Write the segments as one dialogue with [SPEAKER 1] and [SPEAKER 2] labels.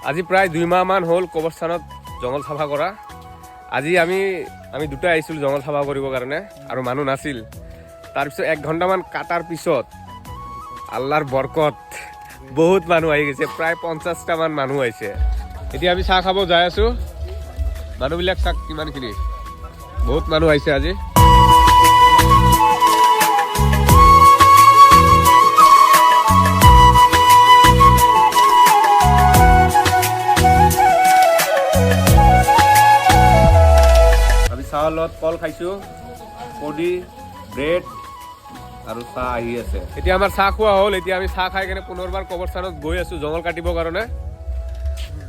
[SPEAKER 1] আজি প্ৰায় 2 মাহমান হ'ল কবৰস্থানত জংঘল চাফা কৰা। আজি আমি দুটা আহিছিলোঁ জংঘল চাফা কৰিবৰ কাৰণে আৰু মানুহ নাছিল। তাৰপিছত 1 ঘণ্টামান কাটাৰ পিছত আল্লাহৰ বৰকত বহুত মানুহ আহি গৈছে, প্ৰায় 50টামান মানুহ আহিছে। এতিয়া আমি চাহ খাব যাই আছোঁ। মানুহবিলাক চাওক কিমানখিনি, বহুত মানুহ আহিছে আজি। চাহৰ লগত কল খাইছোঁ, কডি, ব্ৰেড আৰু চাহ আহি আছে। এতিয়া আমাৰ চাহ খোৱা হ'ল। এতিয়া আমি চাহ খাই কেনে পুনৰবাৰ কবৰস্থানত গৈ আছোঁ জংঘল কাটিবৰ কাৰণে।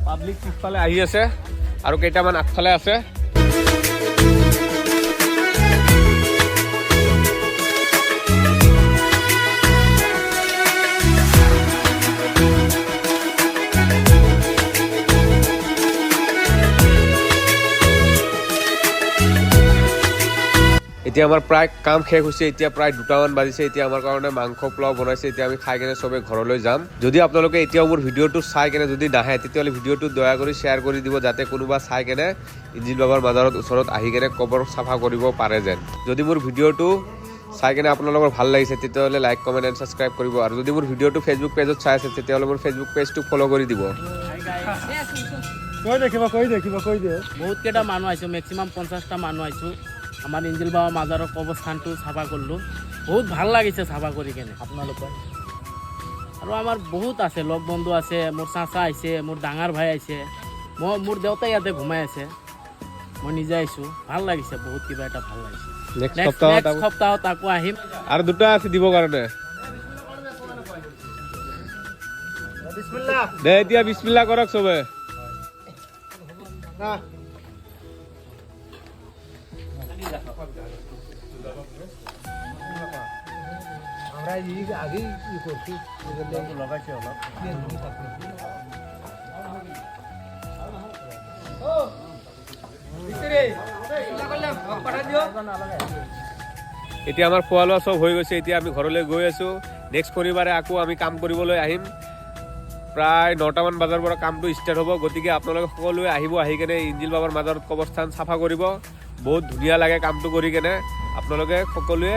[SPEAKER 1] পাব্লিক পিছফালে আহি আছে আৰু কেইটামান আগফালে আছে। এতিয়া আমাৰ প্ৰায় কাম শেষ হৈছে। এতিয়া প্ৰায় 2টামান বাজিছে। এতিয়া আমাৰ কাৰণে মাংস পোলাও বনাইছে। এতিয়া আমি খাই কেনে চবে ঘৰলৈ যাম। যদি আপোনালোকে এতিয়াও মোৰ ভিডিঅ'টো চাই কেনে যদি নাহে, তেতিয়াহ'লে ভিডিঅ'টো দয়া কৰি শ্বেয়াৰ কৰি দিব, যাতে কোনোবা চাই কেনে ইঞ্জিল বাবাৰ মাজাৰৰ ওচৰত আহি কেনে কবৰ চাফা কৰিব পাৰে যেন। যদি মোৰ ভিডিঅ'টো চাই কেনে আপোনালোকৰ ভাল লাগিছে, তেতিয়াহ'লে লাইক, কমেণ্ট এণ্ড ছাবস্ক্ৰাইব কৰিব। আৰু যদি মোৰ ভিডিঅ'টো ফেচবুক পেজত চাই আছে, তেতিয়াহ'লে মোৰ ফেচবুক পেজটো ফ'ল' কৰি দিব।
[SPEAKER 2] বহুত কেইটা মানুহ আহিছোঁ, মেক্সিমাম 50টা মানুহ আহিছোঁ। আমাৰ ইঞ্জিল বাবা মাজাৰৰ কবৰস্থানটো চাফা কৰিলোঁ। বহুত ভাল লাগিছে চাফা কৰি কেনে আপোনালোকৰ। আৰু আমাৰ বহুত আছে, লগ বন্ধু আছে, মোৰ চাচা আহিছে, মোৰ ডাঙৰ ভাই আহিছে, মোৰ দেউতাই ইয়াতে ঘুমাই আছে, মই নিজে আহিছোঁ। ভাল লাগিছে, বহুত কিবা এটা ভাল লাগিছে। নেক্সট সপ্তাহত আকৌ আহিম।
[SPEAKER 1] আৰু 2টা আছে দিবৰ কাৰণে। দে এতিয়া বিছমিল্লাহ কৰক চবে। এতিয়া আমাৰ খোৱা লোৱা চব হৈ গৈছে। এতিয়া আমি ঘৰলৈ গৈ আছোঁ। নেক্সট শনিবাৰে আকৌ আমি কাম কৰিবলৈ আহিম। প্ৰায় 9টামান বজাৰ পৰা কামটো ষ্টাৰ্ট হ'ব। গতিকে আপোনালোকে সকলোৱে আহিব, আহি কেনে ইঞ্জিল বাবাৰ মাজাৰত কবৰস্থান চাফা কৰিব। বহুত ধুনীয়া লাগে কামটো কৰি কেনে। আপোনালোকে সকলোৱে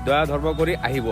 [SPEAKER 1] দয়া ধৰ্ম কৰি আহিব।